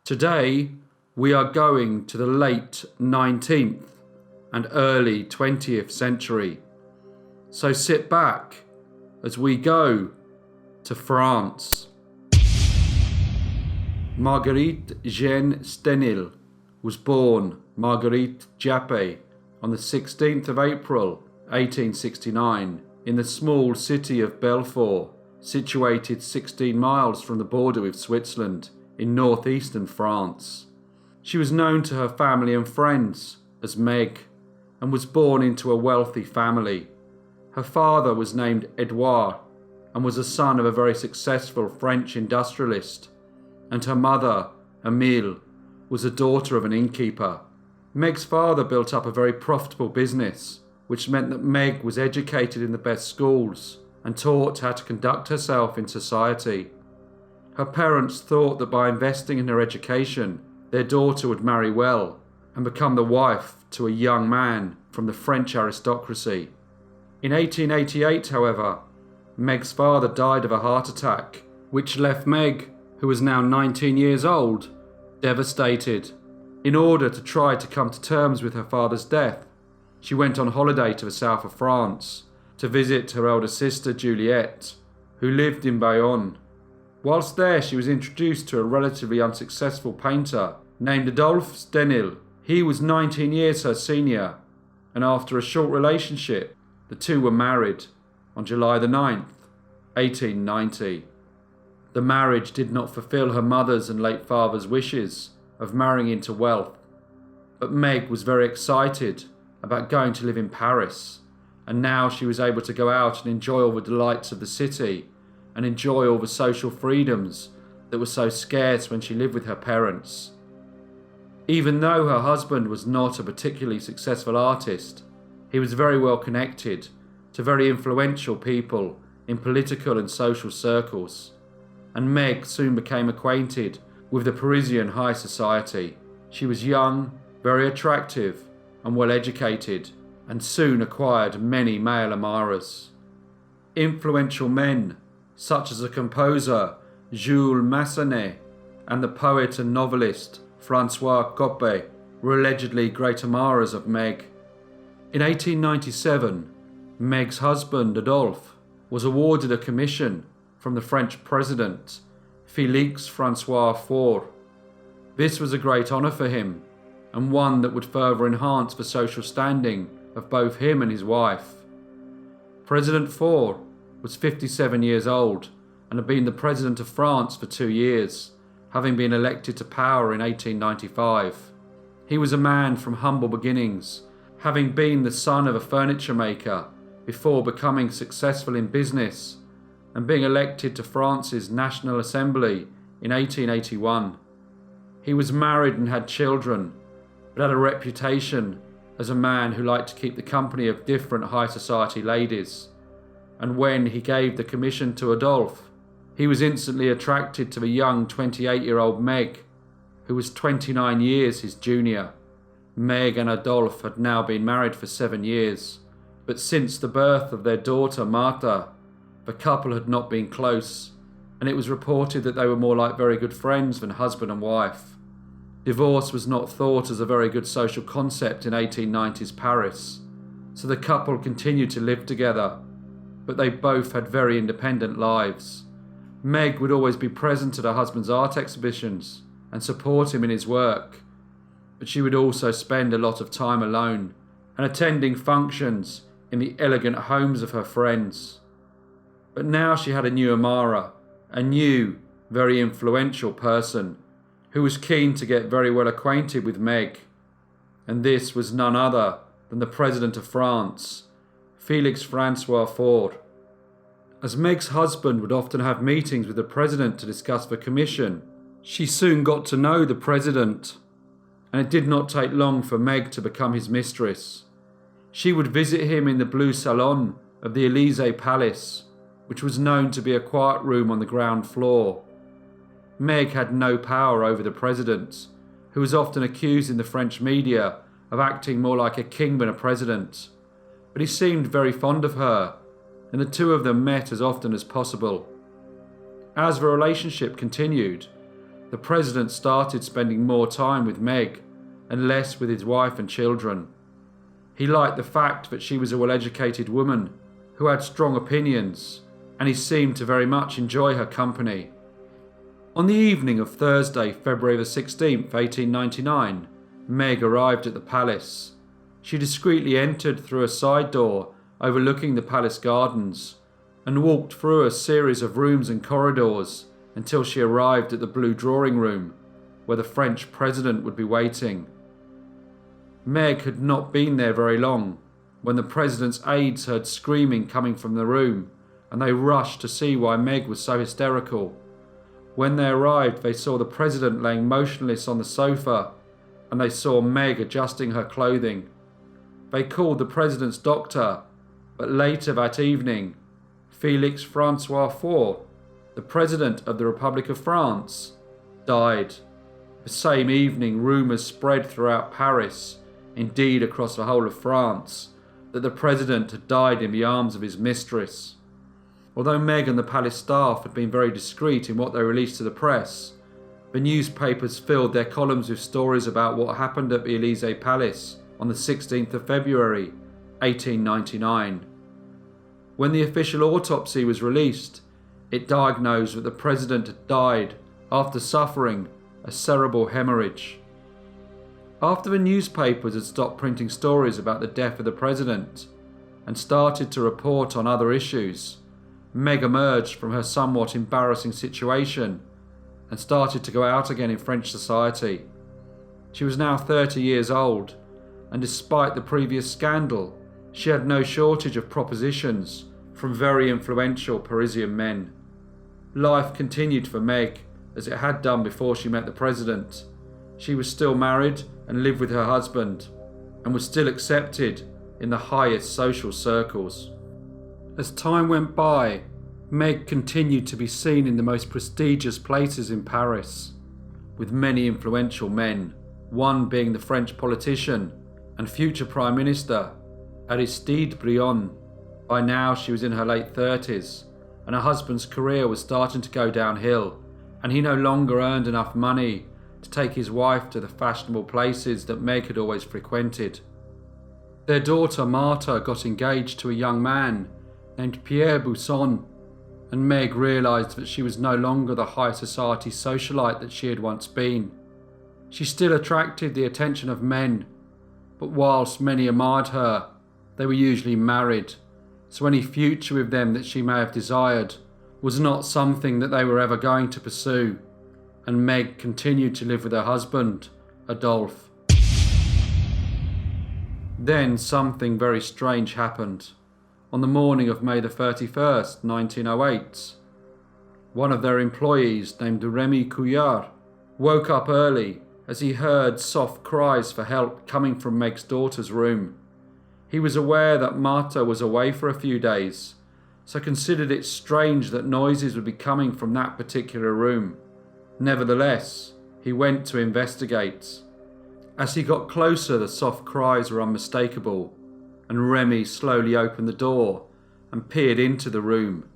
Today, we are going to the late 19th and early 20th century. So sit back as we go to France. Marguerite Jeanne Steinheil was born Marguerite Jappe on the 16th of April 1869 in the small city of Belfort, situated 16 miles from the border with Switzerland in northeastern France. She was known to her family and friends as Meg and was born into a wealthy family. Her father was named Edouard and was the son of a very successful French industrialist, and her mother, Emile, was the daughter of an innkeeper. Meg's father built up a very profitable business, which meant that Meg was educated in the best schools and taught how to conduct herself in society. Her parents thought that by investing in her education, their daughter would marry well and become the wife to a young man from the French aristocracy. In 1888, however, Meg's father died of a heart attack, which left Meg, who was now 19 years old, devastated. In order to try to come to terms with her father's death, she went on holiday to the south of France to visit her elder sister Juliette, who lived in Bayonne. Whilst there, she was introduced to a relatively unsuccessful painter named Adolphe Steinheil. He was 19 years her senior, and after a short relationship, the two were married on July the 9th, 1890. The marriage did not fulfill her mother's and late father's wishes of marrying into wealth, but Meg was very excited about going to live in Paris, and now she was able to go out and enjoy all the delights of the city and enjoy all the social freedoms that were so scarce when she lived with her parents. Even though her husband was not a particularly successful artist, he was very well connected to very influential people in political and social circles, and Meg soon became acquainted with the Parisian high society. She was young, very attractive, and well educated, and soon acquired many male admirers. Influential men such as the composer Jules Massenet and the poet and novelist François Coppée were allegedly great admirers of Meg. In 1897, Meg's husband Adolphe was awarded a commission from the French president Félix François Faure. This was a great honour for him, and one that would further enhance the social standing of both him and his wife. President Faure was 57 years old and had been the president of France for 2 years, having been elected to power in 1895. He was a man from humble beginnings, having been the son of a furniture maker before becoming successful in business and being elected to France's National Assembly in 1881. He was married and had children, but had a reputation as a man who liked to keep the company of different high society ladies. And when he gave the commission to Adolphe, he was instantly attracted to the young 28-year-old Meg, who was 29 years his junior. Meg and Adolphe had now been married for 7 years, but since the birth of their daughter Martha, the couple had not been close, and it was reported that they were more like very good friends than husband and wife. Divorce was not thought as a very good social concept in 1890s Paris, so the couple continued to live together, but they both had very independent lives. Meg would always be present at her husband's art exhibitions and support him in his work, but she would also spend a lot of time alone and attending functions in the elegant homes of her friends. But now she had a new admirer, a new, very influential person who was keen to get very well acquainted with Meg, and this was none other than the President of France, Félix François Faure. As Meg's husband would often have meetings with the President to discuss the commission, she soon got to know the President, and it did not take long for Meg to become his mistress. She would visit him in the Blue Salon of the Élysée Palace, which was known to be a quiet room on the ground floor. Meg had no power over the President, who was often accused in the French media of acting more like a king than a president, but he seemed very fond of her, and the two of them met as often as possible. As the relationship continued, the president started spending more time with Meg and less with his wife and children. He liked the fact that she was a well-educated woman who had strong opinions, and he seemed to very much enjoy her company. On the evening of Thursday, February the 16th, 1899, Meg arrived at the palace. She discreetly entered through a side door overlooking the palace gardens and walked through a series of rooms and corridors until she arrived at the blue drawing room where the French president would be waiting. Meg had not been there very long when the president's aides heard screaming coming from the room, and they rushed to see why Meg was so hysterical. When they arrived, they saw the president laying motionless on the sofa, and they saw Meg adjusting her clothing. They called the president's doctor, but later that evening, Félix Francois IV, the president of the Republic of France, died. The same evening, rumours spread throughout Paris, indeed across the whole of France, that the president had died in the arms of his mistress. Although Meg and the palace staff had been very discreet in what they released to the press, the newspapers filled their columns with stories about what happened at the Élysée Palace on the 16th of February, 1899. When the official autopsy was released, it diagnosed that the president had died after suffering a cerebral hemorrhage. After the newspapers had stopped printing stories about the death of the president and started to report on other issues, Meg emerged from her somewhat embarrassing situation and started to go out again in French society. She was now 30 years old, and despite the previous scandal, she had no shortage of propositions from very influential Parisian men. Life continued for Meg as it had done before she met the president. She was still married and lived with her husband, and was still accepted in the highest social circles. As time went by, Meg continued to be seen in the most prestigious places in Paris, with many influential men, one being the French politician and future Prime Minister, Aristide Briand. By now she was in her late 30s, and her husband's career was starting to go downhill, and he no longer earned enough money to take his wife to the fashionable places that Meg had always frequented. Their daughter Martha got engaged to a young man named Pierre Busson, and Meg realised that she was no longer the high society socialite that she had once been. She still attracted the attention of men, but whilst many admired her, they were usually married, so any future with them that she may have desired was not something that they were ever going to pursue, and Meg continued to live with her husband, Adolphe. Then something very strange happened. On the morning of May the 31st, 1908, one of their employees named Rémy Couillard woke up early as he heard soft cries for help coming from Meg's daughter's room. He was aware that Martha was away for a few days, so considered it strange that noises would be coming from that particular room. Nevertheless, he went to investigate. As he got closer, the soft cries were unmistakable, and Rémy slowly opened the door and peered into the room.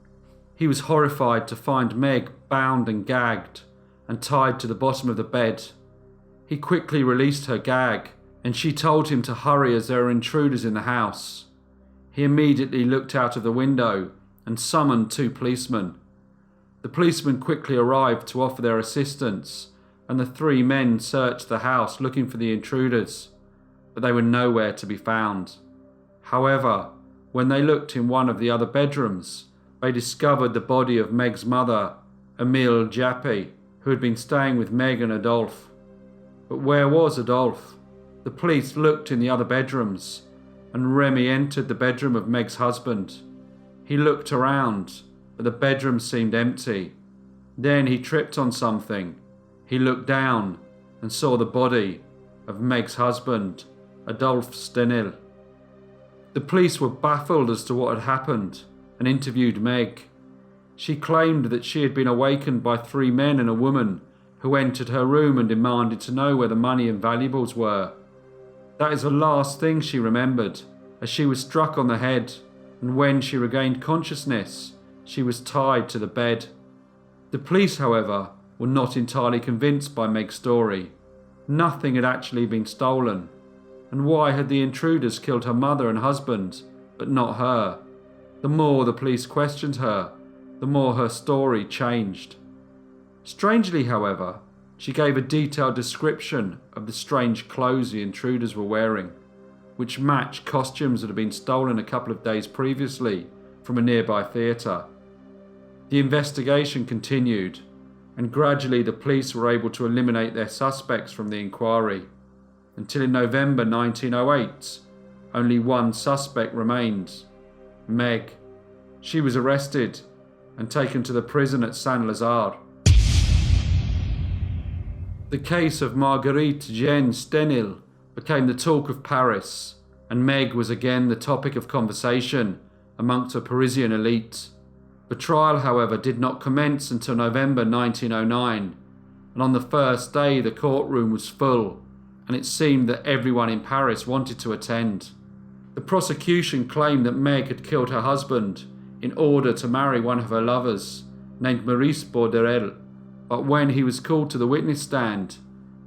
He was horrified to find Meg bound and gagged and tied to the bottom of the bed. He quickly released her gag, and she told him to hurry as there were intruders in the house. He immediately looked out of the window and summoned 2 policemen. The policemen quickly arrived to offer their assistance, and the 3 men searched the house looking for the intruders, but they were nowhere to be found. However, when they looked in one of the other bedrooms, they discovered the body of Meg's mother, Émile Jappé, who had been staying with Meg and Adolphe. But where was Adolphe? The police looked in the other bedrooms, and Rémy entered the bedroom of Meg's husband. He looked around, but the bedroom seemed empty. Then he tripped on something. He looked down and saw the body of Meg's husband, Adolphe Steinheil. The police were baffled as to what had happened and interviewed Meg. She claimed that she had been awakened by 3 men and a woman who entered her room and demanded to know where the money and valuables were. That is the last thing she remembered, as she was struck on the head, and when she regained consciousness, she was tied to the bed. The police, however, were not entirely convinced by Meg's story. Nothing had actually been stolen. And why had the intruders killed her mother and husband, but not her? The more the police questioned her, the more her story changed. Strangely, however, she gave a detailed description of the strange clothes the intruders were wearing, which matched costumes that had been stolen a couple of days previously from a nearby theatre. The investigation continued, and gradually the police were able to eliminate their suspects from the inquiry, until in November 1908, only one suspect remained: Meg. She was arrested and taken to the prison at Saint-Lazare. The case of Marguerite Steinheil became the talk of Paris, and Meg was again the topic of conversation amongst a Parisian elite. The trial, however, did not commence until November 1909, and on the first day the courtroom was full, and it seemed that everyone in Paris wanted to attend. The prosecution claimed that Meg had killed her husband in order to marry one of her lovers, named Maurice Borderel, but when he was called to the witness stand,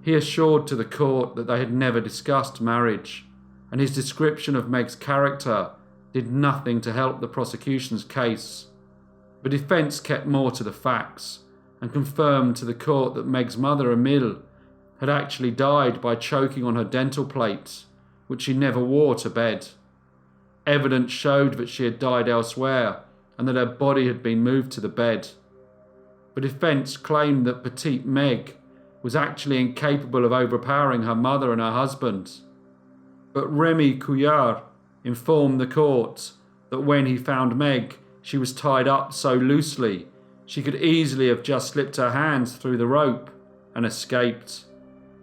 he assured to the court that they had never discussed marriage, and his description of Meg's character did nothing to help the prosecution's case. The defence kept more to the facts and confirmed to the court that Meg's mother, Emile, had actually died by choking on her dental plate, which she never wore to bed. Evidence showed that she had died elsewhere and that her body had been moved to the bed. The defence claimed that petite Meg was actually incapable of overpowering her mother and her husband. But Remy Couillard informed the court that when he found Meg, she was tied up so loosely she could easily have just slipped her hands through the rope and escaped.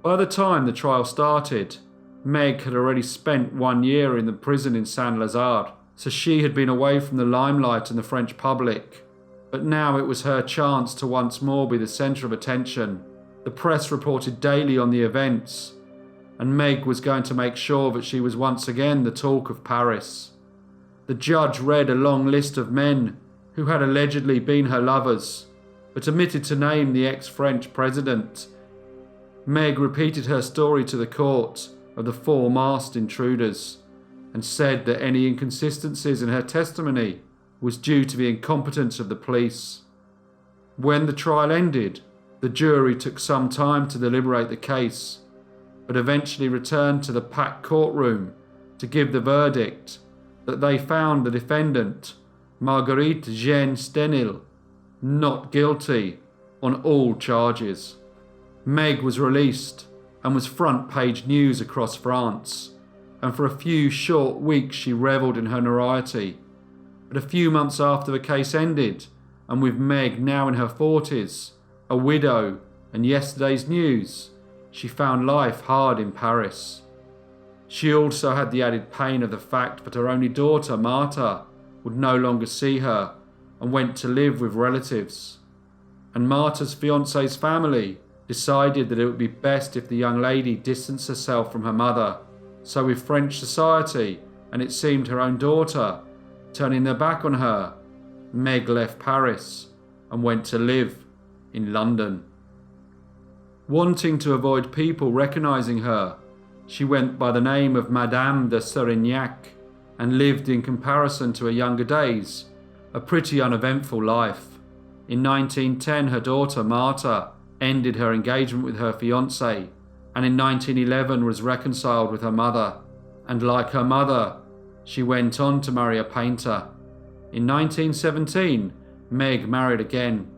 By the time the trial started, Meg had already spent 1 year in the prison in Saint-Lazare, so she had been away from the limelight and the French public. But now it was her chance to once more be the centre of attention. The press reported daily on the events, and Meg was going to make sure that she was once again the talk of Paris. The judge read a long list of men who had allegedly been her lovers, but omitted to name the ex-French president. Meg repeated her story to the court of the 4 masked intruders, and said that any inconsistencies in her testimony was due to the incompetence of the police. When the trial ended, the jury took some time to deliberate the case, but eventually returned to the packed courtroom to give the verdict that they found the defendant, Marguerite Steinheil, not guilty on all charges. Meg was released and was front-page news across France, and for a few short weeks she revelled in her notoriety. But a few months after the case ended, and with Meg now in her 40s, a widow, and yesterday's news, she found life hard in Paris. She also had the added pain of the fact that her only daughter, Martha, would no longer see her and went to live with relatives. And Martha's fiancé's family decided that it would be best if the young lady distanced herself from her mother. So with French society, and it seemed her own daughter, turning their back on her, Meg left Paris and went to live in London. Wanting to avoid people recognising her, she went by the name of Madame de Serignac and lived, in comparison to her younger days, a pretty uneventful life. In 1910, her daughter Martha ended her engagement with her fiancé, and in 1911 was reconciled with her mother, and like her mother, she went on to marry a painter. In 1917, Meg married again,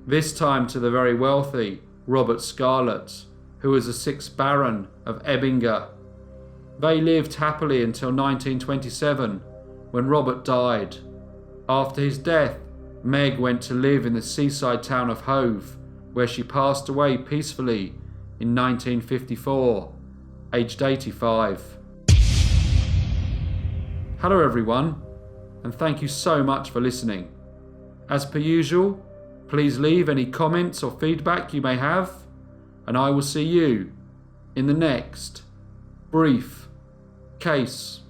this time to the very wealthy Robert Scarlett, who was the 6th Baron of Ebbinger. They lived happily until 1927, when Robert died. After his death, Meg went to live in the seaside town of Hove, where she passed away peacefully in 1954, aged 85. Hello everyone, and thank you so much for listening. As per usual, please leave any comments or feedback you may have, and I will see you in the next brief case.